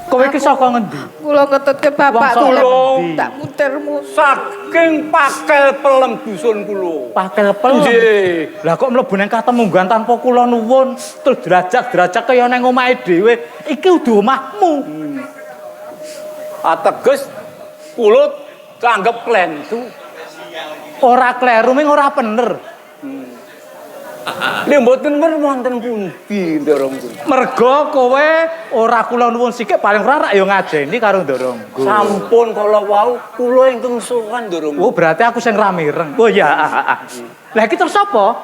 Kowe iki saka ngendi? Kula ketutke bapak kula tak mutermu saking Pakel Pelem dusun kula. Pakel Pelem. Nggih. Lah kok mlebu nang Katemunggan tanpa kula nuwun, terus derajat-derajat kaya nang omahe dhewe. Iki udu omahmu. Ateges kula kanggep klentu. Ora kleru ming ora bener. Nek mboten wonten pundi Ndoronggo. Mergo kowe ora kula nuwun sikik paling ora rak ya ngajeni karo Ndoronggo. Sampun kala wau kula ingkang sowan Ndoronggo. Oh berarti aku sing ra mireng. Oh ya. Lah iki terus sapa?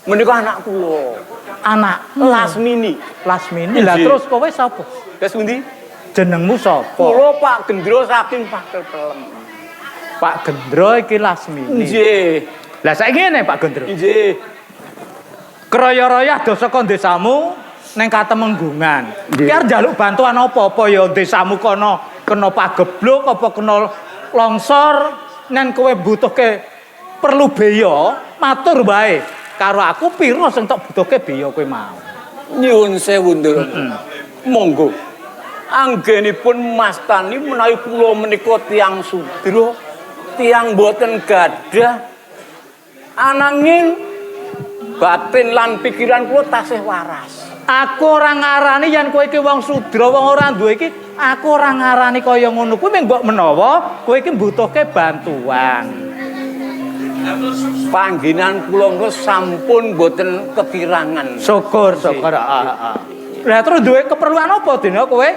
Menika anak kula. Anak Lasmini. Lasmini. Lah terus kowe sapa? Wis pundi? Jenengmu sapa? Kula Pak Gendro saking Pakel Pelem. Pak Gendro iki Lasmini. Nggih. Lah saiki ngene Pak Gendro. Nggih. Kroyo-royah do saka desamu ning Katemenggungan. Ki arep njaluk bantuan apa-apa ya desamu kono kena pagebluk apa kena longsor nen kowe butuhke perlu beya, matur wae. Karo aku piro sing tok butuhke beya kowe mau. Nyuwun sewu Ndoronggo. Monggo. Anggenipun mastani menawi kula menika tiyang sudra, tiyang boten gadah ananging batin lan pikiran kula tasih waras. Aku ora ngarani yen kowe iki wong sudra, wong ora duwe iki, aku ora ngarani kaya ngono kuwi mbok menawa kowe iki mbutuhke bantuan. Panggenan kula engko sampun boten kekirangan. Syukur. Lah terus duwe keperluan apa dene kowe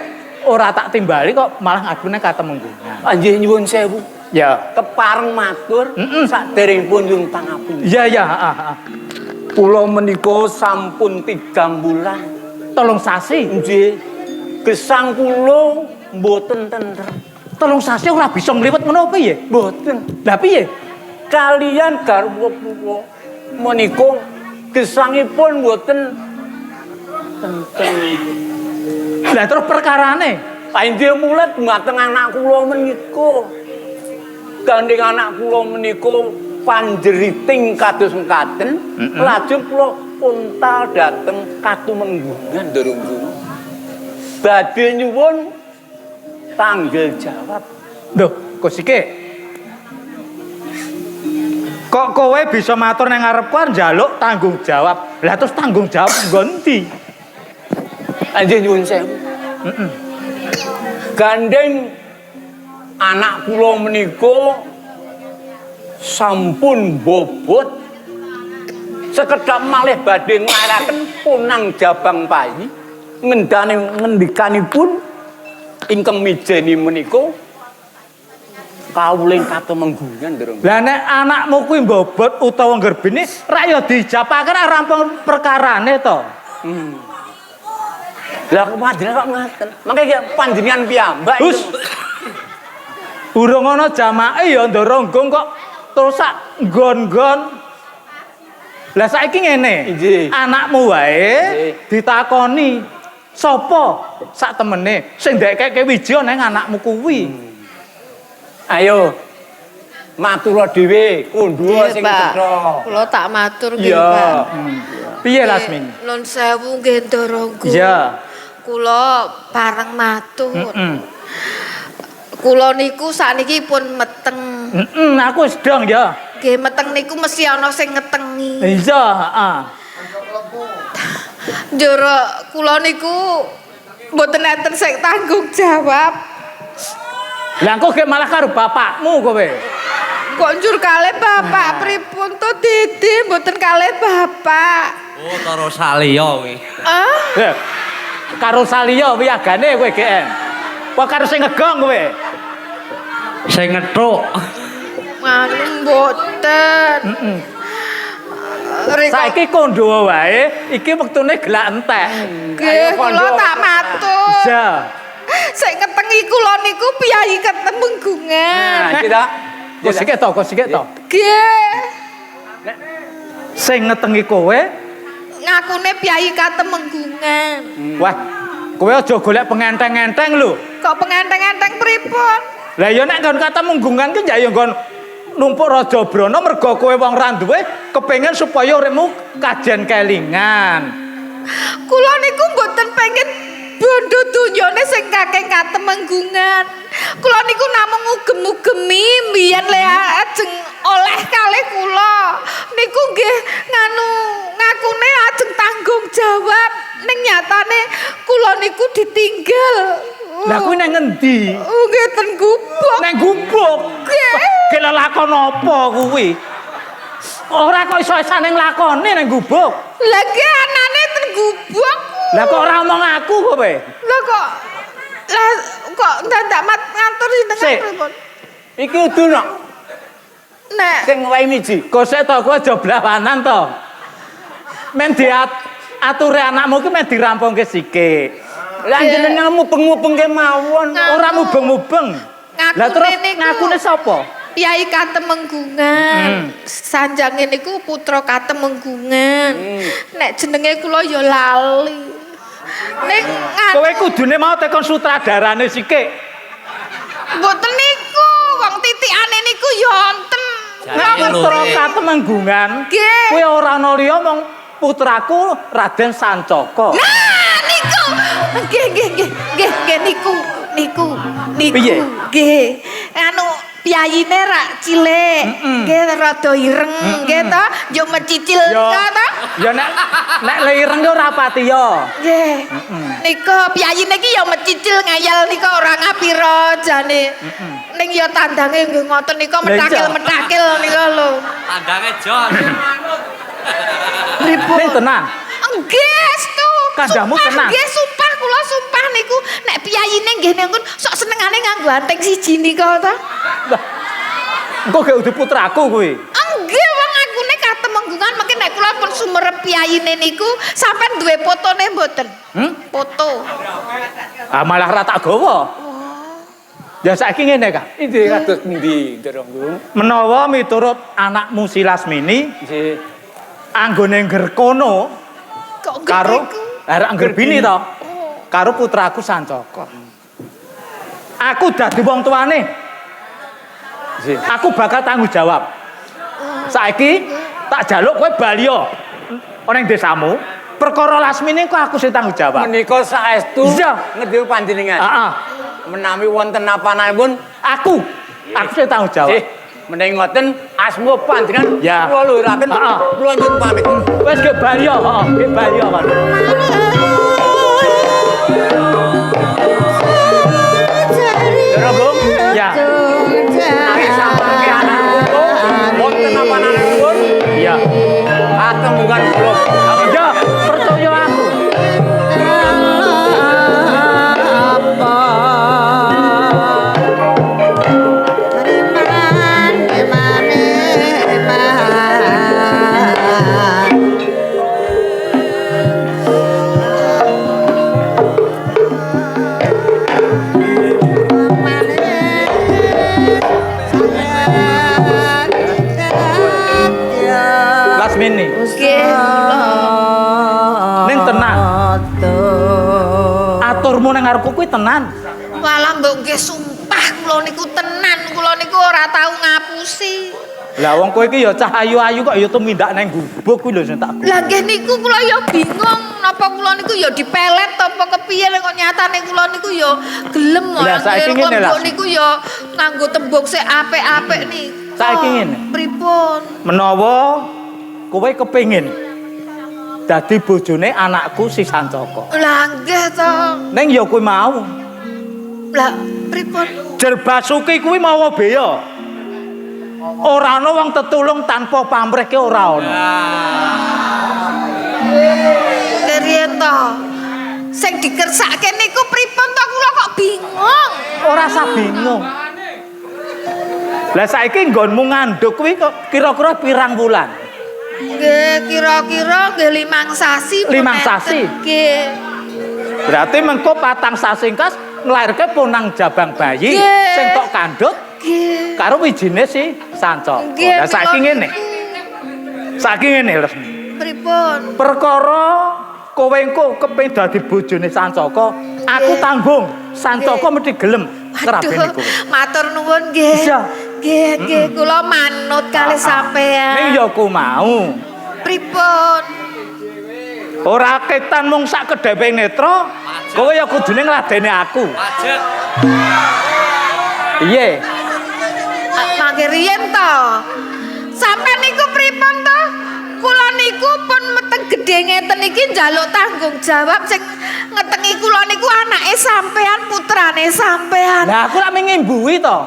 ora tak timbali kok malah ngadune Katemenggungan. Nggih nyuwun sewu. Ya, kepareng matur saderengipun nyuwun pangapunten. Iya, kula menika sampun 3 bulan 3 sasi. Nggih. Gesang kula mboten tenter. 3 sasi ora bisa ngliwet ngono piye? Mboten. Lah piye? Kaliyan garwa kula menika gesangipun mboten tenter. Lah terus perkarane panjenengan mulet dumateng anak kula menika. Gandeng anak kula menika panjeriting kados mekaten, lajeng kula untal dhateng Katemenggungan Ndoronggo. Badhe nyuwun tanggal jawab. Lho, kok sik? Kok kowe bisa matur nang ngarepku njaluk tanggung jawab. Lah terus tanggung jawab nggo endi? Anjing nyuwun sewu. Gandeng anak kula menika sampun bobot sekedap malih badhe ngaraken punang Jabang Payi ngendikanipun ingkang mijeni menika kawuling Katemenggungan Ndoronggo. Lah nek anakmu kuwi bobot utawa ngerbene ra ya dijapaken rampung perkarane to. Lah kok panjenengan kok ngaten? Mangke panjenengan piyambak itu. Urung ana jamake ya Ndoronggo kok terus sak nggon-nggon. Lah saiki ngene, anakmu wae ditakoni sapa sak temene sing ndekke wiji nang anakmu kuwi. Ayo. Matur dhewe, kondha sing cetha. kula tak matur nggih, Iya. Pak. Piye Lasmin? Nun sewu nggih Ndoronggo. Iya. Kula bareng matur. Kula niku sakniki pun meteng. Aku wis dong ya. Nggih meteng niku mesti ana sing ngetengi. Iya, heeh. Njur kula niku mboten enten sing tanggung jawab. Lah engko gek malah karo bapakmu kowe. Kok njur kalih bapak pripun to Didi mboten kalih bapak. Oh, karo Saliya kuwi. Lho, karo Saliya kuwi agane kowe gek. Apa karo sing ngegong kowe? Sing ngethuk. Anu mboten. Saiki kondho wae, iki wektune gelak entek. Nggih, kula tak matur. Iya. Sing ketengi kula niku piyayi Katemenggungan. Nah, kita Kok sikik to? Nggih. Sing ngetengi kowe ngakune Piyayi Katemenggungan. Wah, kowe aja golek pengenteng-enteng lho. Kok pengenteng-enteng pripun? Lah ya nek nggon Katemenggungan ki ya nggon numpuk Raja Brana mergo kowe wong ra duwe kepengin supaya uripmu kajen kelingan. Kula niku mboten pengen bondo dunyane sing kakek Katemenggungan. Kula niku namung ugem-ugemi mbiyen le ajeng oleh kalih kula. Niku nggih ngakune ajeng tanggung jawab. Ning nyatane kula niku ditinggal. Lah kuwi nang ngendi? Nggih ten gubuk. Nang gubuk. Ki lelakon apa kuwi? Ora kok iso-isane nglakoni nang gubuk. Lah ki anane ten gubuk. Lah kok ora omong aku kowe? Lah kok ndak ngatur jenengan pripun? Iki udu nok. Nek Sing wae miji. Gosek to kowe aja blawanan to. Men ature anakmu ki men dirampungke sithik. Lah jenengan mubeng-mubengke mawon. Ora mubeng-mubeng. Lah terus ngakune sapa? Piyayi Katemenggungan. Sanjange niku putra Katemenggungan. Nek jenenge kula ya lali. Ning Kowe kudune mau tekan sutradarane sithik. mboten niku, wong titikane niku ya wonten. Nek putra Katemenggungan, Nggih. kowe ora ana liya mong putraku Raden Sancaka. Nah, niku. Nggih niku. Piye? Nggih. Anu piyayine rak cilik. Nggih rada ireng, nggih to. Yo mecicil to. Ya nek lireng ki ora pati ya. Nggih. Nika piyayine iki ya mecicil ngayal nika ora ngapira jane. Ning ya tandange nggih ngoten nika metakil-metakil nika lho. Tandange Jon. Pripun? Ning tenan. Nggih, stu. Kandhamu tenang. Nggih, sumpah kula sumpah niku nek piyayine nggih niku sok senengane nganggo anteng siji nika ta. Lah. Engko gek udah putraku kuwi. Nggih, wong akune Katemenggungan mungkin nek kula pun sumerep piyayine niku sampean duwe fotone mboten? Foto. Ah malah ra tak gawa. Ya saiki ngene, Kak. Iki kados endi, Ndorong? Menawa miturut anakmu si Lasmini, Nggih. anggone nggerkono Kok karo ngerti arek Anggerbini to. Karo putraku Sancaka. Aku dadi wong tuane. Aku bakal tanggung jawab. Saiki tak jaluk kowe baliya ana ing desamu. Perkara Lasmini kok aku sing tanggung jawab. Menika saestu Iya. ngendi panjenengan? Heeh. Menawi wonten napa-napun Aku sing tanggung jawab. Mending ngoten asma panjenengan Ya. kula luraken Heeh. kula njun pamit. Wes ge baliya, heeh, ge baliya kan. Derogong? Ya. Ayo sampake anak kula wonten napa-napun Iya. atemungkan kula. Ya, percaya aku. Lasmini. Nggih, Ning tenan. Aturmu nang ngarepku kuwi tenan. Walah mbok nggih sumpah kula niku tenan, kula niku ora tau ngapusi. Lah wong kowe iki ya cah ayu-ayu kok ya tumindak nang gubuk kuwi lho sing tak. Lah nggih niku kula ya bingung napa kula niku ya dipelet apa kepiye kok nyatane kula niku ya gelem Lah, saiki ngene, Las. niku ya nganggo tembok sik apik-apik nih. Saiki ngene. Pripun? Menawa kowe kepengin dadi bojone anakku si Sancaka. Lah nggih to. Ning ya kowe mau. Lah pripun? Jerbasuki kuwi mawa beya. Ora ana wong tetulung tanpa pamrih ki ora ana. Keriyen to. Sing dikersake niku pripun to kula kok bingung. Ora usah bingung. Lah saiki nggonmu ngandhuk kuwi kok kira-kira pirang wulan? Nggih, kira-kira nggih 5 sasi. 5 sasi? Nggih. Berarti mengko 4 sasi kas nglairke punang jabang bayi Nggih. sing tok kandhut Nggih. karo wijine si Sancaka. Nggih, Lah saiki kula ngene. niku. Saiki ngene lho. Pripun? Perkara kowe engko kepengin dadi bojone Sancaka, aku tanggung. Sancaka mesti gelem kerabene kowe. Matur nuwun nggih. Iya. Nggih, kula manut kalih sampean. Ning ya aku mau. Pripun? Ora ketan mung sak kedhepe netra, kowe ya kudune ngladeni aku. Ajeng. Piye? Mangke riyen to. Sampeyan niku pripun to? Kula niku pun meteng gedhe ngeten iki njaluk tanggung jawab sing ngetengi kula niku anake sampean, putrane sampean. Lah aku lak ngimbuhi to.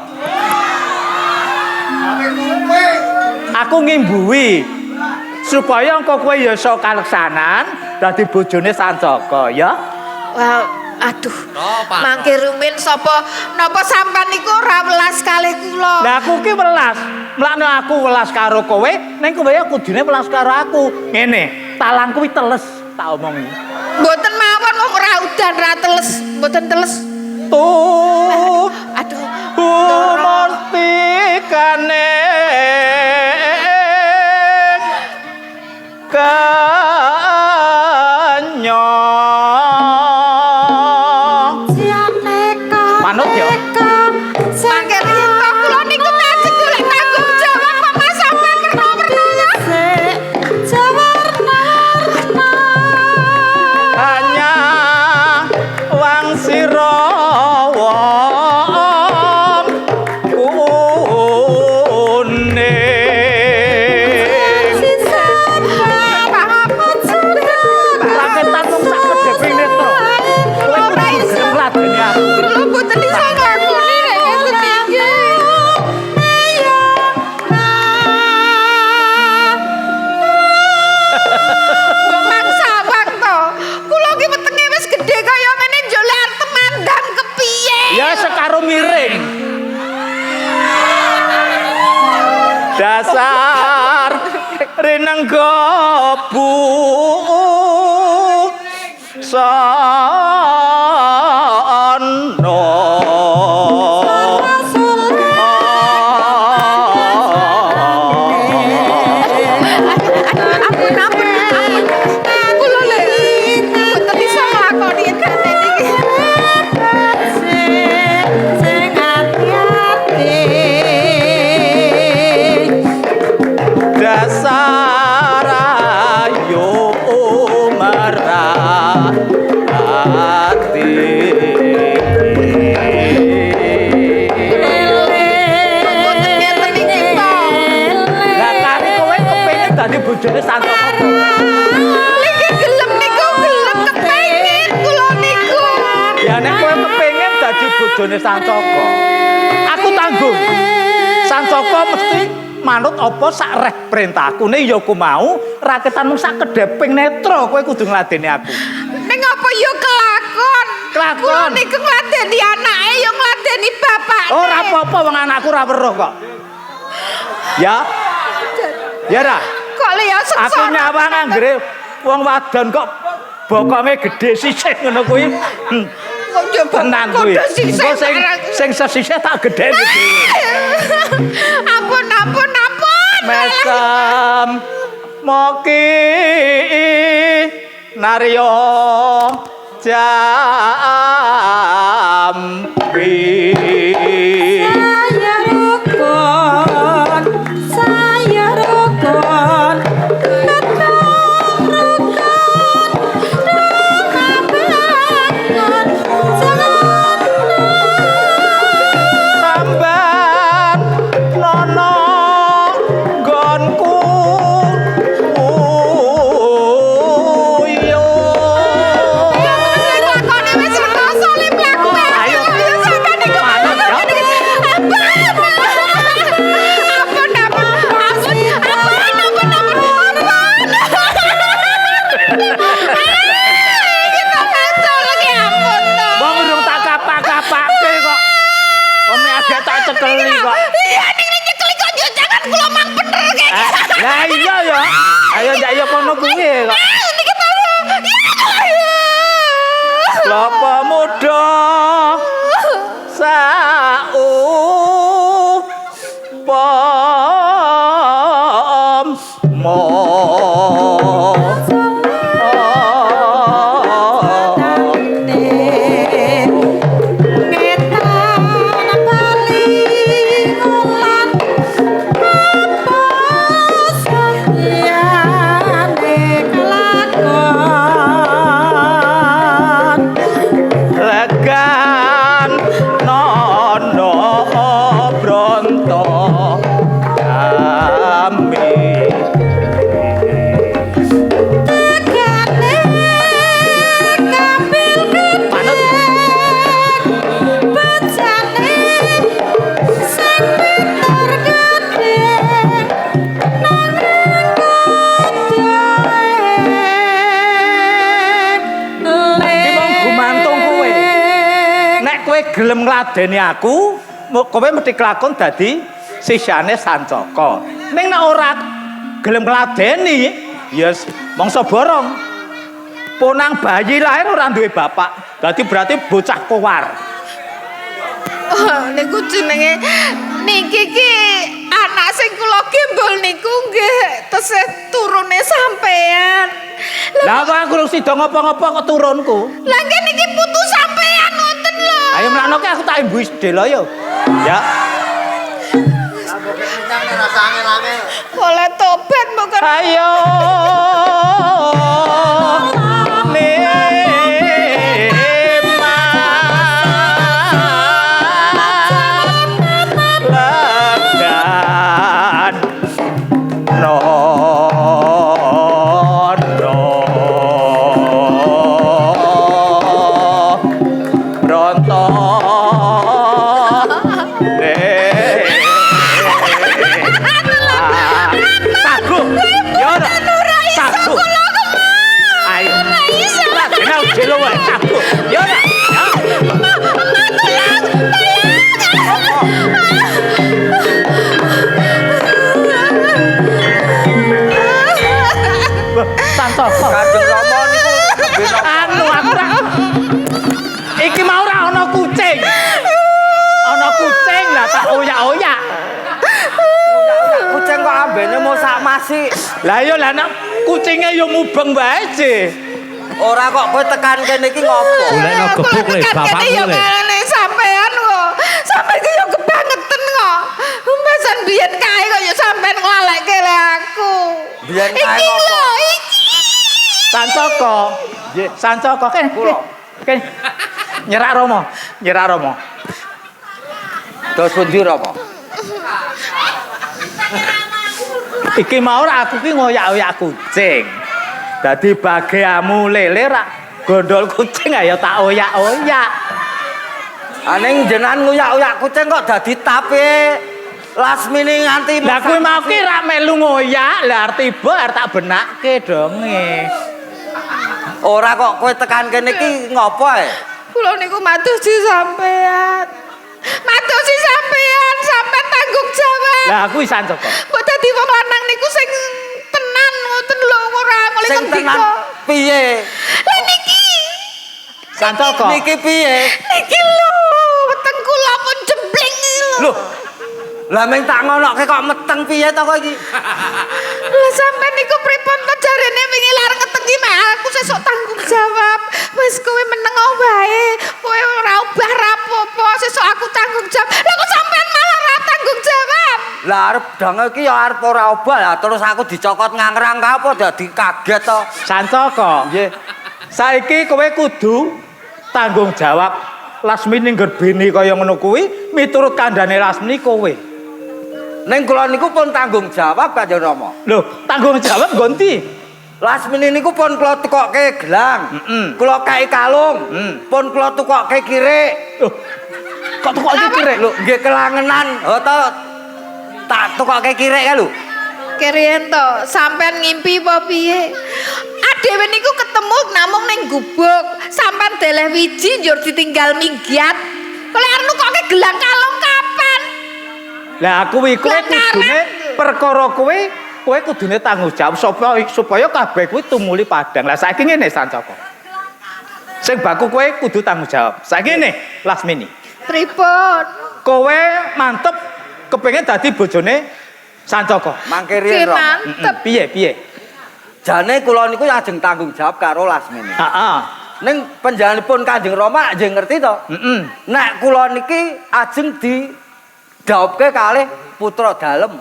Aku ngimbuhi supaya engko kowe ya iso kaleksanan dadi bojone Sancaka ya. Wah, aduh. Oh, Pak. Mangke rumin sapa napa sampean niku ora welas kalih kula. Lah aku ki welas. Mlakne aku welas karo kowe, ning kowe ya kudune welas karo aku. Ngene, talang kuwi teles tak omongi. Mboten mawon wong ora udan ra teles, mboten teles. Tuh Aduh. Mustikane Manut ya. Mangke riyen to kula niku tajeng golek tanggung jawab kok Mas sampean perno-perno ya. Hanya wang sira wong raketan mung sak kedhepe netra. Kowe kudu gelem ngladeni aku. Kula mboten iso ngakoni nek ngeten iki. Mbok mangsa wang to. Kula ki wetenge wis gedhe kaya ngene njole arep temandang kepiye. Ya sekaro miring. Dasar rinenggo bu sono. Ampun. Kula lek mboten iso nglakoni ngeten iki. Dasar ayo merati. Mboten ngeten iki to. Lah kari kowe kepengin dadi bojone Sancaka. Niki gelem niku gelem kepengin kula niku. Ya nek kowe kepengin dadi bojone Sancaka, aku tanggung. Sancaka mesti manut apa sak reh perintahku. Nek ya aku mau raketan mung sak kedheping netra kowe kudu ngladeni aku. Ning apa ya kelakon? Kelakon. Kula niku ngladeni anake ya ngladeni bapake. Ora apa-apa wong anakku ora weruh kok. Ya. Ya ra. Kok liya Aku seksara. nyawang anggere wong wadon kok bokonge gedhe sisih ngono kuwi. Kok njoba Tenan kuwi. kudu sisih Engko sing sesisih tak gedheni dhewe. Ampun. Mesem moki naryo jampi. Saya rukun. Tamban nono gonku yo. Sing lakone wis rekoso le mlaku. Ayo. Sampeyan niku Manut, ya. Wong urung tak kapak-kapake kok. Ome agak tak cekeli kok. Iya ning nyekeli kok yo jangan kula mang bener kayak Lah iya ya. Ayo ndak yo kono kuwi kok. niki baru. Lapa muda pom mo kowe gelem ngladeni aku, kowe mesti kelakon dadi sisyane Sancaka. Ning nek ora gelem ngladeni, ya mangsa borong. Ponang bayi lahir ora duwe bapak. Dadi berarti bocah kowar. Oh, niku jenenge niki ki anak sing kula gembol niku nggih tesih turune sampean. Lah kok aku sida ngopo-ngopo kok turunku? Lah nggih niki putu sampean ngoten lho. Ayo mlanoke aku tak imbu sedel yo. Ya. Boleh tobat mboten. Ayo. Kanjeng Rama niku anu aku ra. Iki mau ora ana kucing. Ana kucing lah tak oyak-oyak. kucing kok ambene mau sak masik. Lah yo lah nek kucinge yo mubeng wae sih. Ora kok kowe tekan kene iki ngopo? Golekno gebuk le bapakmu le. Nek sampean kok. Sampeyan ki yo kebangetan kok. Mbasan biyen kae kok yo sampean nglaleke le aku. Biyen kae Iki ngopo? lho, iki. Sancaka. Nggih, Sancaka kene. Kene. Nyerak Rama, nyerak Rama. Dos pundi Rama? Iki mau aku ki ngoyak-oyak kucing. Dadi bageamu lele rak gondol kucing ayo tak oyak-oyak. Aning jenengan nguyak-uyak kucing kok dadi tape lasmine nganti Lah kuwi mau ki rak melu ngoyak, lah tiba arep tak benakke donge. ora kok kowe tekan kene iki ngopo ae? Kula niku madosi sampean. Madosi sampean, sampean tanggung jawab. Lah kuwi Sancaka. Kok dadi wong lanang niku sing tenan ngoten lho ora ngene Sing tenan piye? Lah niki. Sancaka. Niki piye? Niki lho, weteng kula pun jembling iki lho. Lho. Lah meng tak ngonoke kok meteng piye to kok iki? Lah sampean niku pripun kok jarene wingi lareng ngetengi mek aku sesuk tanggung jawab. Wis kowe meneng wae. Kowe ora ubah rapopo, sesuk aku tanggung jawab. Lah kok sampean malah ora tanggung jawab? Lah arep dange iki ya arep ora obah lah terus aku dicokot ngangrang ka apa dadi kaget to. Sancaka. Nggih. Saiki kowe kudu tanggung jawab Lasmini ngerbini kaya ngono kuwi miturut kandhane Lasmini kowe. Ning kula niku pun tanggung jawab Kanjeng Rama. Lho, tanggung jawab gonti. Lasmini niku pun kula tukokke gelang. Kula kai kalung. Pun kula tukokke kirik. Loh, kok tukokke kirek? Lho, nggih kelangenan. Oh to tak tukokke kirik ka lho. Keriyen to, sampean ngimpi apa piye? Adewe niku ketemu namung ning gubuk. Sampean deleh wiji njur ditinggal minggiat. Kok arep nukokke gelang kalung kapan? Lah kuwi kowe Lah, kudune karet. perkara kowe kudune tanggung jawab supaya kabeh kuwi tumuli padang. Lah saiki ngene Sancaka. Sing baku kowe kudu tanggung jawab. Saiki ngene Lasmini. Pripun? Kowe mantep kepengin dadi bojone Sancaka. Mangke Ki riyen Rama. mantep. Piye? Jane kula niku ajeng tanggung jawab karo Lasmini. Heeh. Ning panjenenganipun Kanjeng Rama nggih ngerti to? Heeh. Nek kula niki ajeng didhawuhke kalih putra dalem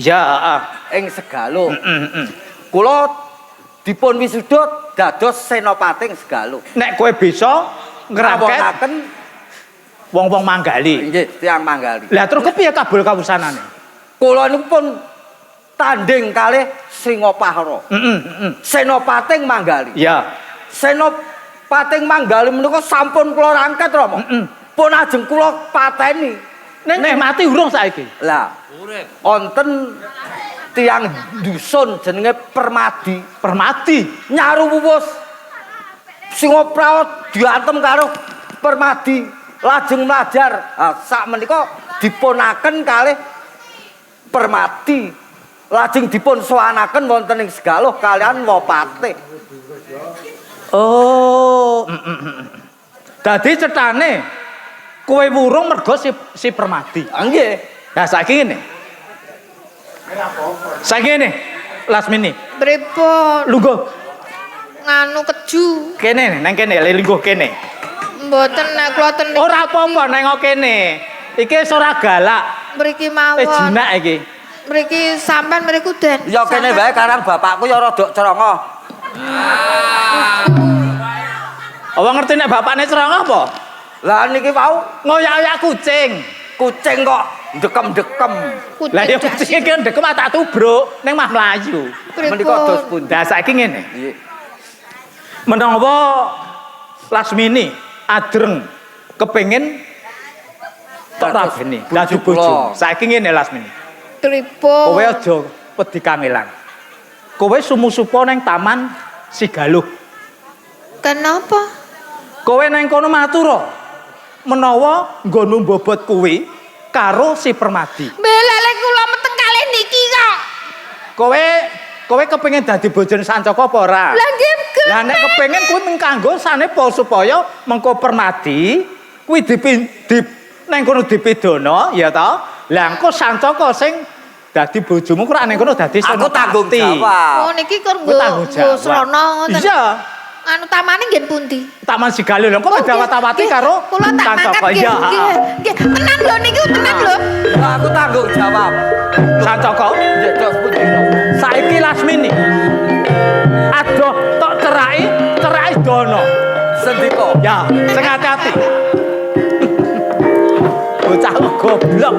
Ya, heeh. ing Segalo. Heeh. Kula dipun wisuda dados senopating Segalo. Nek kowe bisa ngrangket Ngrawuhaken wong-wong manggali. nggih tiyang manggali. Lah terus kepiye kabul kawusanane? Kula niku pun tanding kalih Singapura. Senopating manggali. Ya. Senopating manggali menika sampun kula rangket Rama. Pun ajeng kula pateni. Ning mati urung saiki. Lah, Urip. wonten tiyang dusun jenenge Permadi. Permati. Nyaru wuwus Singapura diantem karo Permadi. lajeng mlajar. Sak menika dipunaken kalih Permati. Lajeng dipun sowanaken wonten ing Segaloh kalian Wapate. Oh, dadi cetane kowe wurung mergo si Permati. Nggih. Lah saiki ngene. Saiki ngene, Lasmini. Pripun? Lungguh Nganu keju. kene, nang kene, lungguh kene. Mboten nek kula ten Ora apa-apa nengok kene. Iki wis ora galak. mriki mawon. Jinak iki. Mriki sampean mriku Den. Ya kene wae karang bapakku ya rada cerongoh. Apa ngerti nek bapakne cerongoh apa? Lah niki wau Ngoyak-oyak kucing. kucing kok ndekem-ndekem. Lah ya kucing iki ndekem tak tubruk ning mah mlayu. Menika dos pun. Lah saiki ngene. Nggih. Menawa Lasmini adreng kepengin tok rabeni dadi bojo. Saiki ngene Lasmini. Pripun? Kowe aja wedi kangelan. Kowe sumusupa ning Taman Sigaloh. Kenapa? Kowe nang kono matur menawa nggonmu bobot kuwi karo si Permadi. Belele kula meteng kalih niki kok. Kowe kepengin dadi bojone Sancaka apa ora? Lah nggih. Lah nek kepengin kuwi mung kanggo sanepa supaya mengko Permadi kuwi nang kono dipidana ya ta. Lah engko Sancaka sing dadi bojomu kok ning kono dadi Aku tanggung jawab. Oh niki kok Kowe tanggung jawab. srana ngoten. Iya. Anu tamane nggih pundi? Taman Sigaloh lho kok dawat-dawati karo kula tak Sancaka mangkat iya. nggih. Tenang lho niki tenang lho. Aku tanggung jawab. Sancaka Nggih dos pun. saiki Lasmini. Adoh tok cerai dono. Sendika. Ya, sing hati-hati. Bocah goblok.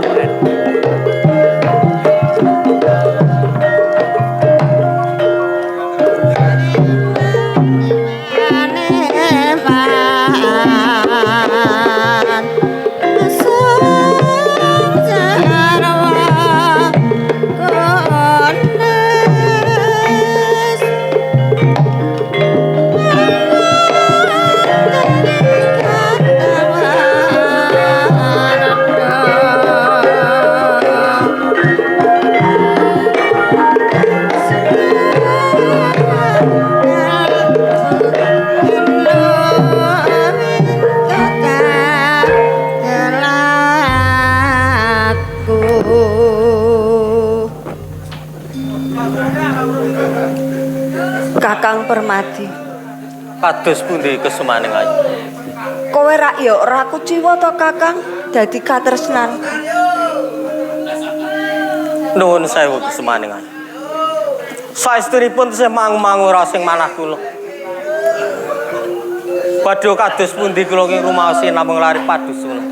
Kakang Permadi, Kados pundi kesumaning ayu? kowe rak ya ora kuciwa to Kakang dadi katresnan. Nuwun sewu kesumaning ayu. Saestunipun tesih mangu-mangu rasing manah kula. Badhe kados pundi kula ing rumaosi namung lari padusuna.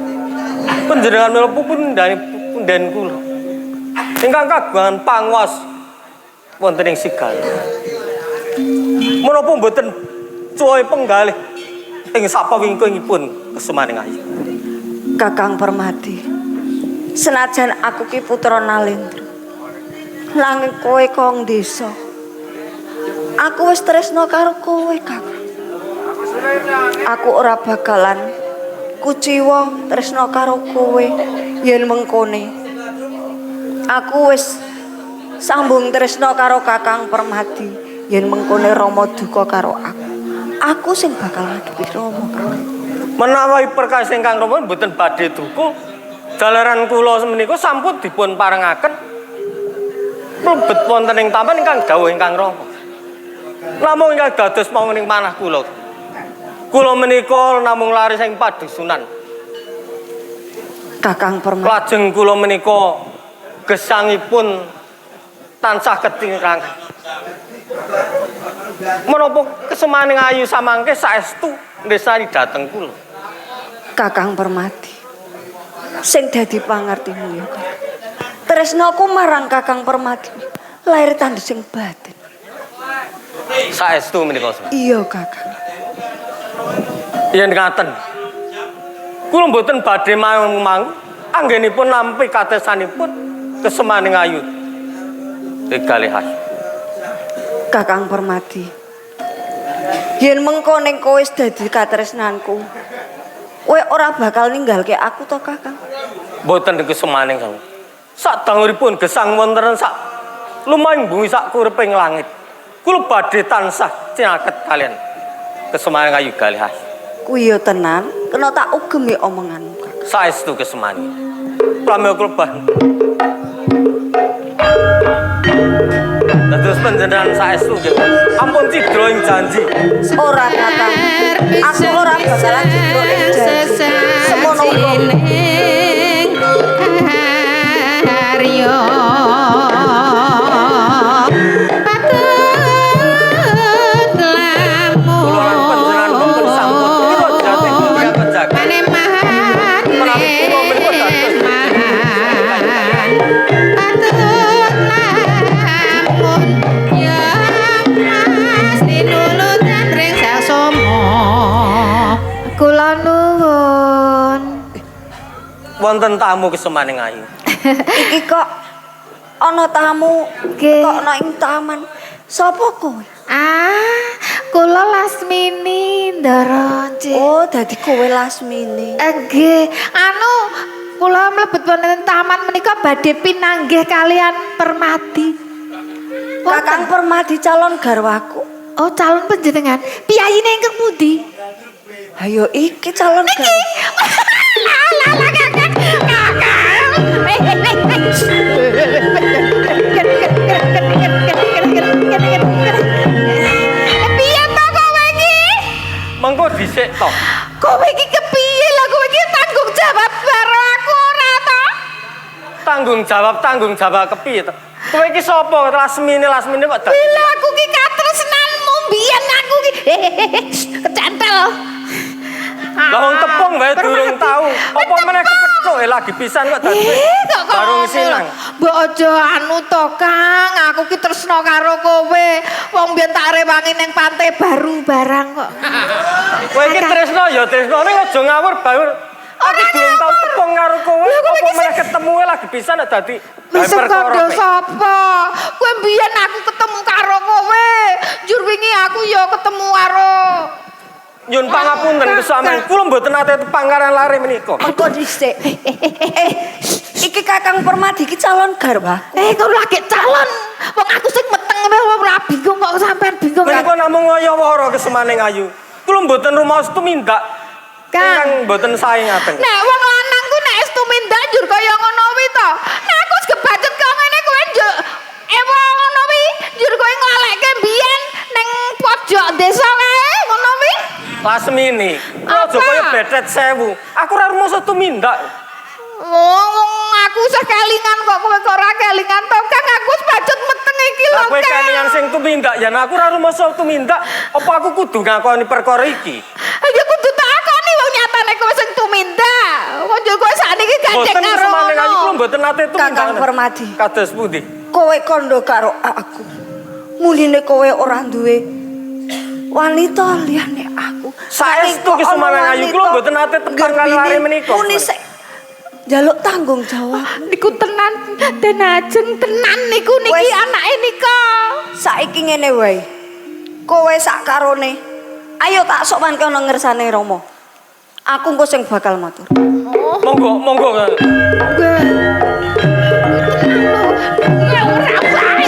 Panjenengan mila punden kula. Ingkang kagungan panguwas wonten ing Sigaloh. Menapa mboten cuwai penggalih ing sapawingkingipun kesumaning ayu. Kakang Permadi, senajan aku ki putra Nalendra, nanging kowe kong desa. Aku wis tresna karo kowe, Kakang. Aku ora bakalan kuciwa tresna karo kowe yen mengkone. Aku wis sambung tresna karo Kakang Permadi. Yen mengkone Rama duka karo aku. Aku sing bakal ngadepi Rama, Kakang. Menawi perkawis ingkang Rama mboten badhe duka, dalaran kula menika sampun dipun parengaken mlebet wonten ing taman ingkang dawuh ingkang Rama. Namung ingkang dados manguning manah kula. Kula menika namung lari sing padusunan. Kakang Permadi. Lajeng kula menika gesangipun tansah ketinrangan. Menapa kesemaning ayu samangke saestu ndesani dhateng kula. Kakang Permadi, sing dadi pangertimu ya Kakang. Tresnaku marang Kakang Permadi lair tandhesing batin. Saestu menika. Iya Kakang. Yen ngaten. Kula mboten badhe mang anggenipun nampi katesanipun kesemaning ayu. Kalih ayu. Kakang Permadi, yen mengko ning kowe wis dadi katresnanku, kowe ora bakal ninggalke aku to, Kakang? Mboten kesemaning kang. Sak dangunipun gesang wonten sak lumaing bumi sak kureping langit. Kula badhe tansah cinaket kalian kesemaning ayu kalih. Kuwi yo tenan, kena tak ugemi omonganmu, Kakang. Saestu kesemaning. Pramila kula bah. Dados panjenengan saestu nggih. Ampun cidra ing janji. Ora, Kakang. Aku ora bakalan cidra ing janji. Semono uga. Karya patut lamun Kula lan panjenengan pun sampun kula jati kula penjaga. paneman Menawi kula menika dados patut lamun ya mas tinulutan ring sasoma kula nuwun. wonten tamu kesemaning ayu. Iki kok ana tamu Nggih. kok ana ing taman. Sopo kowe? Kula Lasmini Ndara, Cik. Oh, dadi kowe Lasmini. Nggih, kula mlebet wonten taman menika badhe pinanggih kalian Permadi. Kakang Permadi calon garwaku. Oh, calon panjenengan. Piyayine ingkang pundi? Ayo iki calon garwaku. Piye to kowe iki? Mengko dhisik to. Kowe iki kepiye lah kowe iki tanggung jawab karo aku ora to? Tanggung jawab kepiye to? Kowe iki sapa? Lasmini kok dadi. Bila aku ki katresnanmu mbiyen aku ki kecentel. Lah wong tepung wae durung tau. Apa meneh kepethuk lagi pisan kok dadi. Kok Barung sinang. Mbok aja anu to, Kang. Aku ki tresno karo kowe. Wong mbiyen tak rewangi ning Pantai Baru barang kok. Kowe iki tresno ya tresno ning aja ngawur baur. Aku durung tau tepung karo kowe. Apa meneh ketemu lagi pisan kok dadi. Wis kandha sapa? Kowe mbiyen aku ketemu karo kowe. Jur wingi aku ya ketemu karo Nyun pangapunten kesamen. Kula mboten nate tepang karo lare menika. Engko dhisik. Iki Kakang Permadi iki calon garwaku. kok lagi calon. Wong aku sing meteng ora bingung kok sampean bingung. Menika namung ngaya-wara kesemaning ayu. Kula mboten rumaos tumindak. Kang. Ingkang mboten sae ngaten. Nek wong lanang ku nek wis tumindak njur kaya ngono wi to. Nek aku wis kebajet kok ngene kowe njur wong ngono wi njur kowe nglaleke mbiyen ning pojok desa kae ngono wi. Lasmini, kula aja Apa? kaya betet 1000. Aku ora rumaos tumindak. Wong aku usah kelingan kok kowe kok ora kelingan to Kang aku wis bajet meteng iki lho Lah kowe Kang. kelingan sing tumindak ya aku ora rumaos tumindak. Apa aku kudu ngakoni perkara iki? Ya kudu takoni wong nyatane kowe sing tumindak. Wong njur kowe sakniki gandeng Mboten karo kesemaning ayu kula ngono. mboten nate tumindak. Kakang Permadi. Kados pundi? Kowe kondo karo aku. Muline kowe ora duwe wanita liyane aku. Saestu kesemanang ayu kula mboten nate tepang karo lare menika. Muni sik njaluk tanggung jawab. Niku tenan den ajeng tenan niku niki Wes. anake nika. Saiki ngene wae. Kowe sak karone. Ayo tak sok man kono ngersane Rama. Aku engko sing bakal matur. Monggo, monggo. Ya ora bae.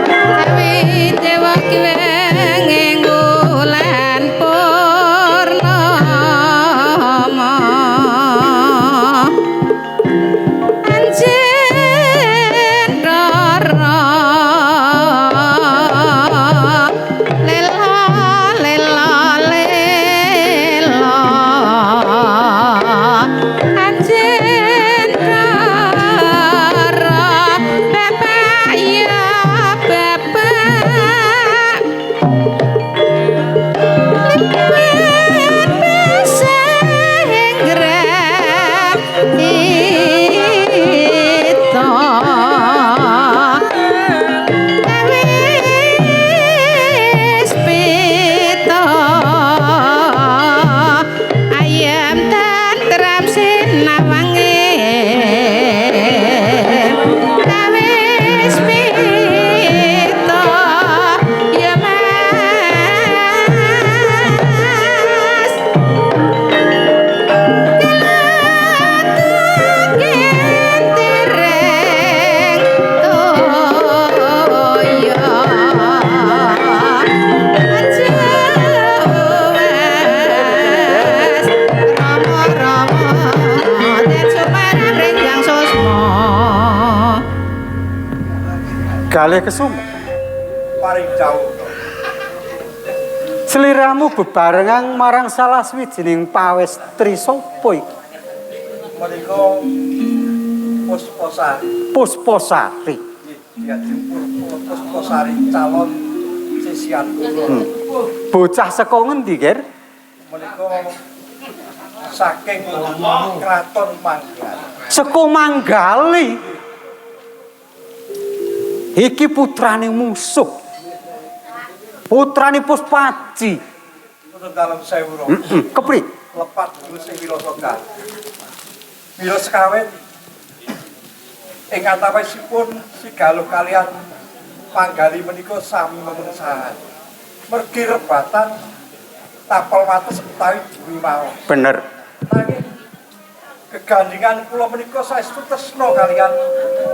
Dewi dewa kiweng bulan purnama. Anjen rara. Lela lela lela. Anjen rara. Kalih Kesuma. Paring jauh. Sliramu bebarengan marang salah swijining pawestri sapa iki? Menika Pusposari. Pusposari. Dia jempur Pusposari calon sisian kula. Bocah saka ngendi, Ger? Menika saking Kraton Manggal. Saka Manggali. Iki putrane musuh. Putrane Puspaji. Untuk dalam sewu. Kepri. Lepat dulu sing Wilosogan. Wilo sekawin ing antawisipun Sigaluh kalian Manggali menika sami memungsahan. Mergi rebatan tapel wates utawi Dewi mau. Bener. Nanging gegandingan kula menika saestu tresna kalian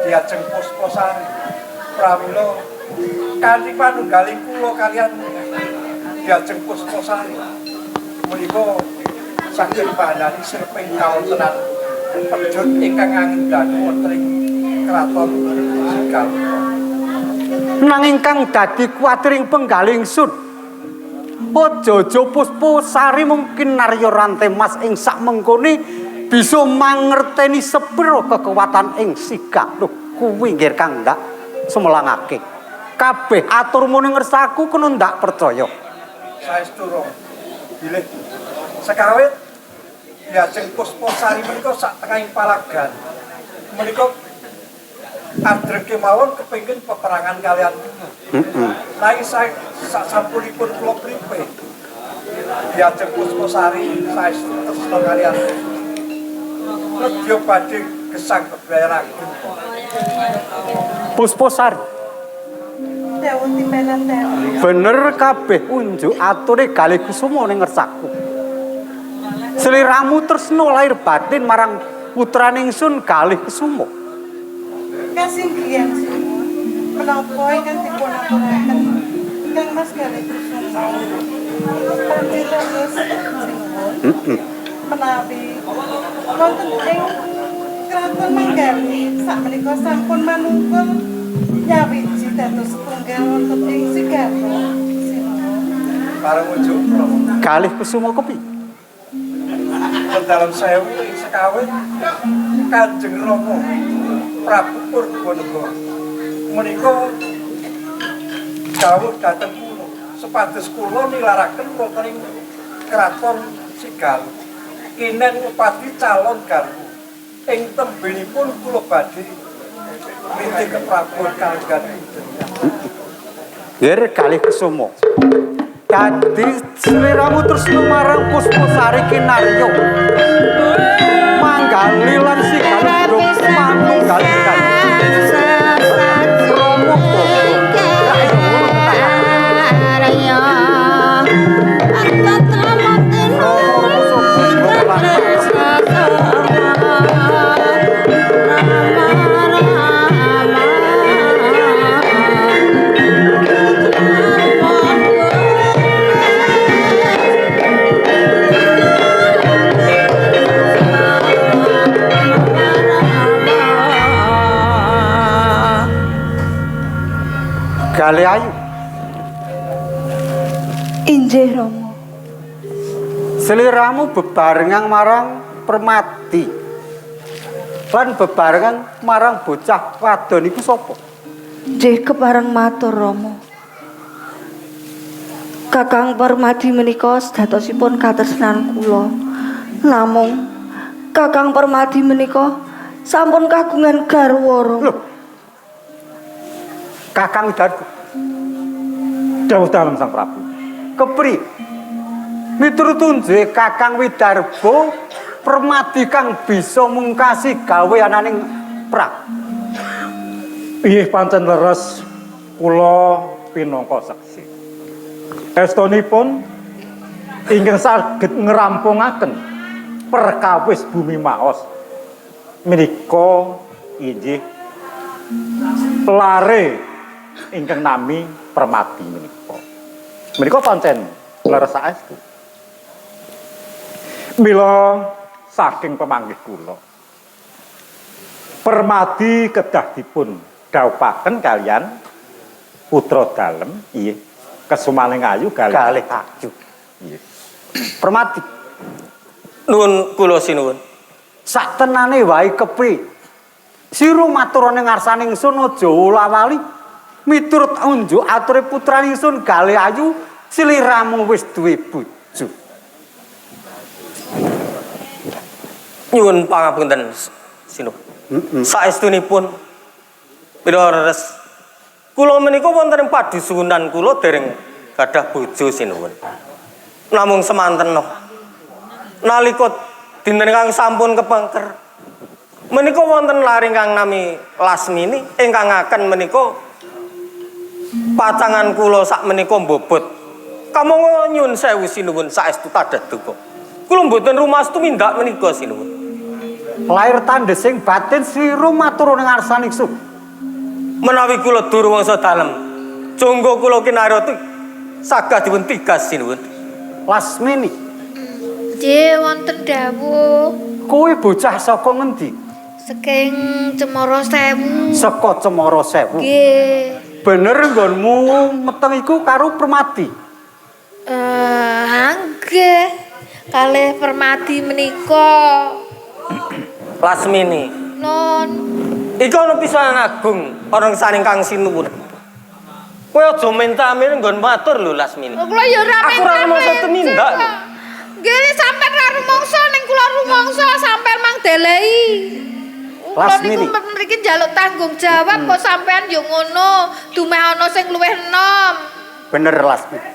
diajeng Pusposari. Pramila kanthi panunggaling kula kalian diajeng Pusposari. Menika saged bahanani sirping kawontenan pejut ingkang angindhan wonten ing kraton Sigaluh. Nanging kang dadi kuwatiring penggaling sun. Aja-aja Pusposari mungkin narya rantai mas ing sak mengkone bisa mangerteni sepira kekuatan ing Sigaluh. Kuwi nggih Kang ndak semelangake. Kabeh aturmu ning ngersaku kena ndak percaya. Saestu ro. Bilih sekawit diajeng Pusposari menika sak tengahing palagan. Menika adreng kemawon kepengin peperangan kalian. Nanging sak sampunipun kula pripe diajeng Pusposari saestu tresna kalian. Nedya badhe gesang bebrayaken. Pusposari. Bener kabeh unjuk ature Kalih Kusuma ning ngersaku. Sliramu tresna lahir batin marang putrane ingsun Kalih Kusuma. Kasinggihan semua. Menapa ingkang dipun aturaken Kang Mas Kalih Kusuma. Panjenengan singpun. Menawi wonten ing Kraton Manggali sakmenika sampun manunggal nyawiji dados setunggal wonten ing Sigaluh. Bareng ujuk Kalih Kusuma kepi. dalam sewu ing sekawit Kanjeng Rama Prabu Purbanegara menika dawuh dhateng kula supados kula nilaraken wonten ing kraton Sigaluh kinen upadi calon garwa ing tembenipun kula badhe minti keprabon kalenggan Yer Kalih Kusuma. Dadi sliramu tresna marang Pusposari kinarya. Manggali lan Sigaluh manunggal-unggal. Kalih ayu. Injih Rama. Sliramu bebarengan marang Permati. Lan bebarengan marang bocah wadon iku sapa? Nggih kepareng matur Rama. Kakang Permadi menika sedatosipun katresnan kula. Namung Kakang Permadi menika sampun kagungan garwa Rama. Kakang Widarba. Dawuh dalem Sang Prabu. Kepri. Miturut unjuke Kakang Widarba Permadi kang bisa mungkasi gaweananing pra. Inggih pancen leres kula pinangka seksi. Estunipun ingkang saged ngrampungaken perkawis bumi maos menika inggih lare ingkang nami Permati menika. Menika pancen leres saestu. Mila saking pemanggih kula Permati kedah dipun dhawuhaken kalian putra dalem, iya. Kesumaning ayu kalih ayu. Iya. Permati. Nuwun kula sinuwun. Sak tenane wae kepriye? Sira matur ning ngarsaning ingsun aja ulah-wali. Miturut unjuk ature putrane ingsun kalih ayu, sliramu wis duwe bojo. Nyuwun pangapunten sinuwun. Saestunipun pirares kula menika wonten ing padusunan kula dereng gadah bojo sinuwun. Namung semanten nalika dinten kang sampun kepengker menika wonten laring kang nami Lasmini ingkang akan menika pacangan kula sak menika mbobot. Kamangka nyuwun sewu sinuwun saestu tadhah duka. Kula mboten rumastu mindak menika sinuwun. Lair tandesing batin sira matur ning ngarsaning ingsun. Menawi kula durwangsa dalem, jangga kula kinarya saged dipun tigas sinuwun. Lasmini. Nggih wonten dawuh. Kowe bocah saka ngendi? Saking Cemara Sewu. Saka Cemara Sewu. Nggih. Bener nggonmu meteng iku karo Permati? Nggih. Kalih Permati menika. Lasmini. Non. Iku ana pisanan agung orang saning Kang Sinuwun. Kowe aja minta-minta nggon matur lho Lasmini. Kula ya ora minta. Aku ora rumangsa tumindak. Nggih, sampean ra rumangsa ning kula rumangsa sampean mang delehi. Lasmini. Kula niku mriki njaluk tanggung jawab kok sampean yo ngono, dumeh ana sing luwih enom. Bener Lasmini.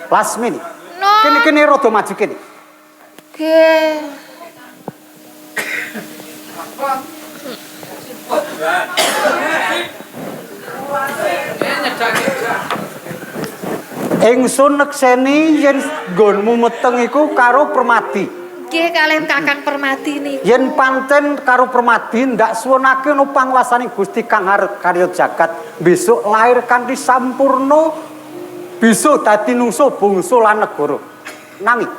Lasmini. Non. Kene rada maju kene. Nggih. Ingsun nekseni yen nggonmu meteng iku karo Permati. Nggih kalih Kakang Permati niku. Yen pancen karo Permati ndak suwunake no pangwasaning Gusti Kang Karya Jagat besok lair kanthi sampurna bisa dadi nungso bangsa lan negara. Nanging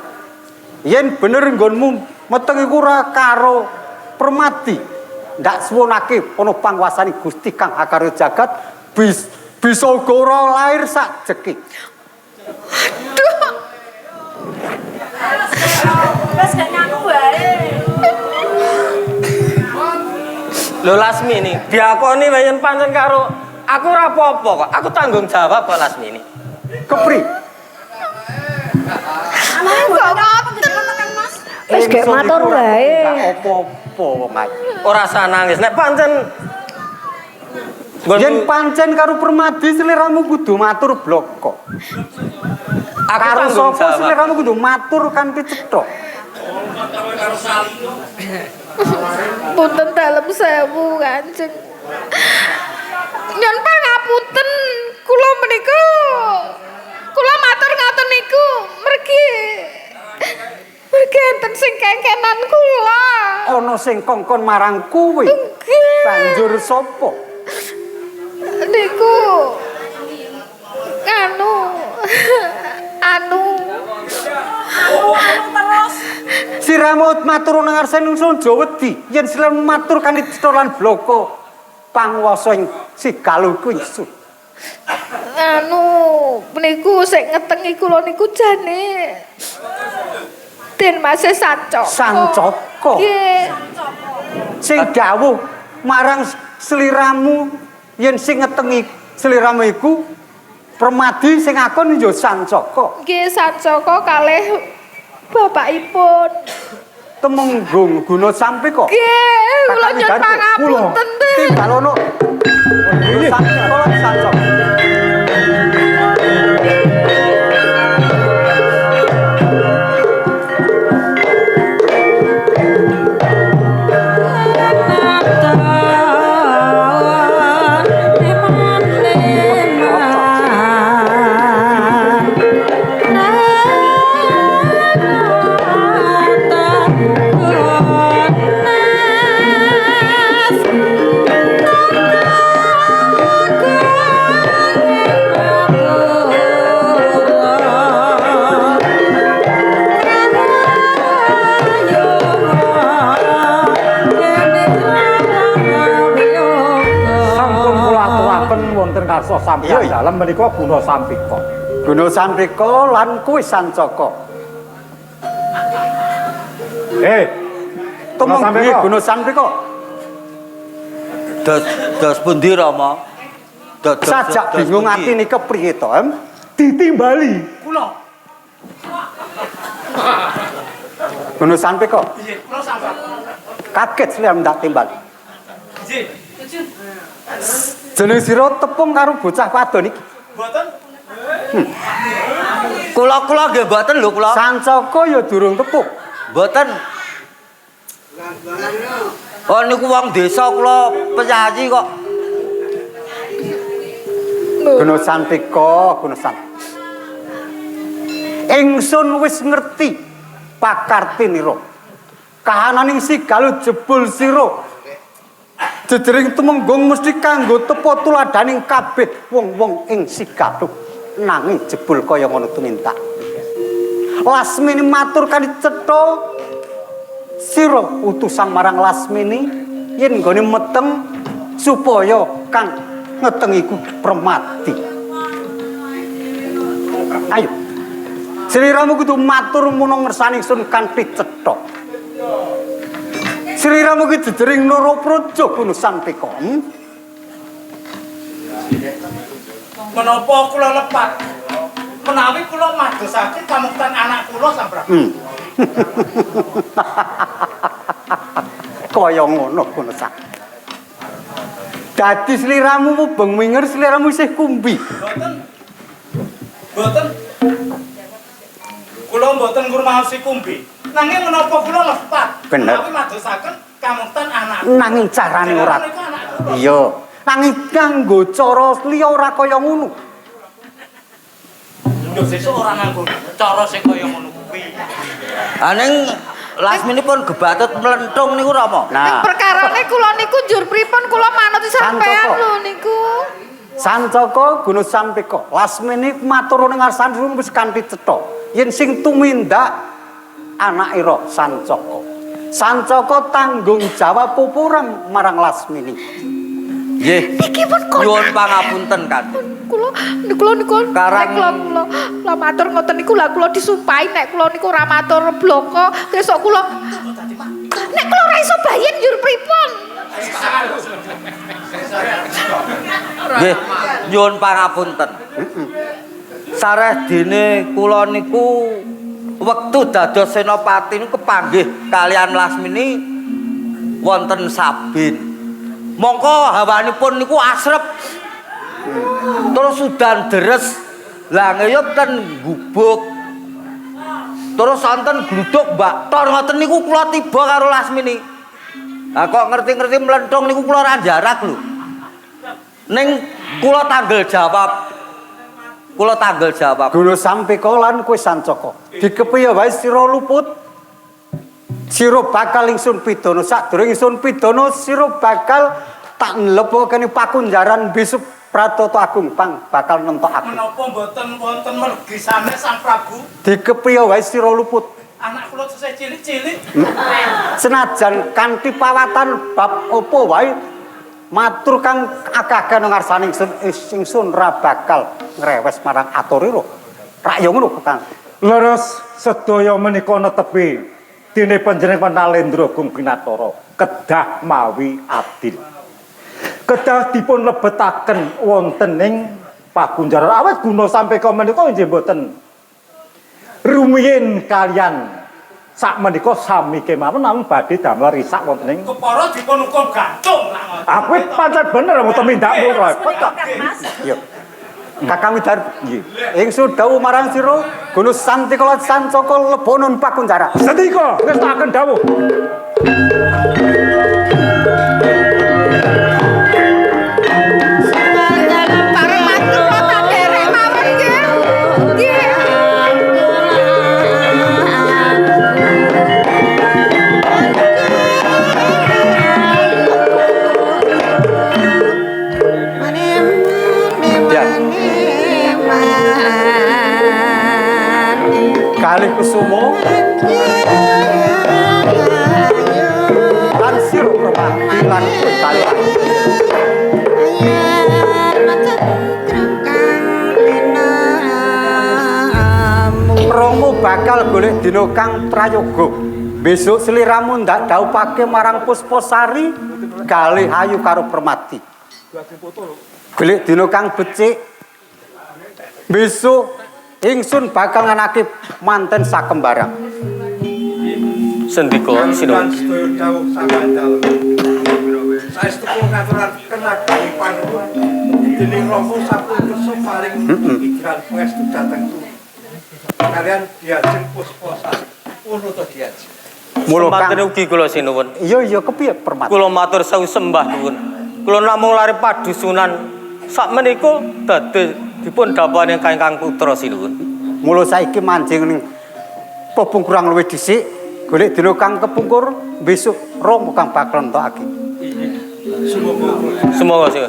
yen bener nggonmu meteng iku ora karo Permati ndak suwunake ana pangwasaning Gusti Kang Karya Jagat bisa uga ora lair sak jeki. Wes gak nyaku wae. Lho Lasmini, diakoni wae yen pancen karo aku ora apa-apa kok. Aku tanggung jawab kok Lasmini. Kepri? Kok ngoten Mas? Wes gak matur wae. Gak apa-apa wong ae. Ora usah nangis. Nek pancen Yen pancen karo Permadi sliramu kudu matur bloko. aku Karo tanggung sapa jawab. sliramu kudu matur kanthi cetha. Punten dalem sewu Kanjeng. Nyun pangapunten kula menika. Kula matur ngoten niku mergi enten sing kengkenan kula. Ana sing kongkon marang kuwi. Banjur sapa? Niku anu Terus Siramu matur nang ngarsaning ingsun aja wedi yen sliramu matur kanthi cetha lan bloko pangwasa ing Sigaluh kuwi ingsun. anu niku sing ngetengi kula niku jane Den Mas Sancaka. Sancaka. Nggih. Sing dawuh marang sliramu yen sing ngetengi sliramu iku Permadi sing akon yo Sancaka. Nggih Sancaka kalih bapakipun. Temenggung guna sampe kok. Nggih, kula nyuwun pangapunten. Tinggalono. Sancaka lan Sancaka. Terus sampeyan dalem menika Guna Sampika. Guna Sampika lan kuwi Sancaka. Tumeng Guna Sampika. Dos pundi Rama? Sajak bingung atine kepriye to, Em? Ditimbali. Kula. Guna Sampika. Nggih, kula sampun. Kaget sliramu ndak timbal. Nggih. Jeneng sira tepung karo bocah wadon iki. Mboten. Kula nggih mboten lho kula. Sancaka ya durung tepung. Mboten. Oh niku wong desa kula penyayi kok. Guna Sampika, Guna Sampika. Ingsun wis ngerti pakartinira. Kahananing sigal jebul sira. Jejering tumenggung mesti kanggo tepa tuladaning kabeh wong-wong ing sigaluh. Nanging jebul kaya ngono tuminta. Lasmini matur kali cetha sira utusan marang Lasmini yen nggone meteng supaya kang ngeteng iku Permati. Ayo. Sliramu kudu matur mono ngersani ingsun kanthi cetha. Sliramu ki jejering Narapraja Guna Sampika. Menapa kula lepat? Menawi kula madosaken kamuktan anak kula sampun. Kaya ngono Guna Sampika. Dadi sliramu mubeng minger sliramu isih kumbi. Mboten. Kula mboten ngurmasi kumbi. Nanging menapa kula lepat? Bener. Menawi madosaken kamuktan anak. Nanging carane ora. Iya. Nanging kanggo cara liya ora kaya ngono. Lho sesuk ora nganggo cara sing kaya ngono kuwi. Aning Lasmini pun gebatut melentung niku Rama. Ning perkarane kula niku njur pripun kula manut sampean lho niku. Sancaka Guna Sampika. Lasmini matur ning ngarsane wis kanthi cetha. Yen sing tumindak anakira Sancaka. Sancaka tanggung jawab pupurang marang Lasmini. Nggih. Iki pun kok nyuwun pangapunten kan. Kula niku kula matur ngoten niku lah kula disumpahi nek kula niku ora matur bloko besok kula nek kula ora iso bayen njur pripun. Nggih, nyuwun pangapunten. Sareh dene kula niku wektu dados senopati niku kepanggih kalian Lasmini wonten Sabin. Mongko hawanipun niku asrep. Terus udan deres. Lah ngeyup ten gubuk. Terus wonten gluduk Mbak Tor ngoten niku kula tiba karo Lasmini. Lah kok ngerti-ngerti mlenthung niku kula ora jarak lho. Ning kula tanggel jawab. Guna Sampika lan kowe Sancaka. Dikepiye wae sira luput. Sira bakal ingsun pidana sadurunge ingsun pidana sira bakal tak nlepokane pakunjaran besok Pratata Agung bakal nentokaken. Menapa mboten wonten mergisane Sang Prabu? Dikepiye wae sira luput. Anak kula tesih cilik-cilik. Senajan kanthi pawatan bab apa wae matur kang akeh nang ngarsane ingsun ra bakal ngrewes marang aturira. Rak ya ngono Kang. Leres sedaya menika netepi dene panjenengan Nalendra Agung Kinatara kedah mawi adil. Kedah dipun lebetaken wonten ing pagunjaran awet Guna Sampika menika nggih mboten rumiyin kalian sak menika sami kemawon namung badhe damel risak wonten ing Kepara dipun ukum gantung lah ngoten. aku pancen bener mboten mindakmu repot kok. Yo. Kakang Widar nggih. Ingsun dawuh marang sira Guna Sampika lan Sancaka lebonon pakunjara. Sendika wis taken dawuh. Kalih Kusuma lan sira Permati lan kowe kalian Aku bakal golek dina kang prayoga. Besok sliramu ndak dhaupake marang Pusposari kalih ayu karo Permati. Golek dina kang becik. Besok ingsun bakal nganake manten sakembarang. Sendika Sinuwun. Sedaya dawuh samandal. Saestu kula ngaturan kenagani panuwun. Dening Rama sampun kersa paring pikiran pangestu dhateng kula. Kalian diajeng Pusposari. Ngono to diajeng. Mula Semanten kang ugi kula sinuwun. iya kepiye Permati? Kula matur sewu sembah nuwun. Kula namung lari padusunan sakmenika dados dipun dapane Kakang Putra sinuwun. Mula saiki mancing ning pepungkurang luwih dhisik, golek dina kang kepungkur, besok Rama kang bakal entokake. Semoga sih.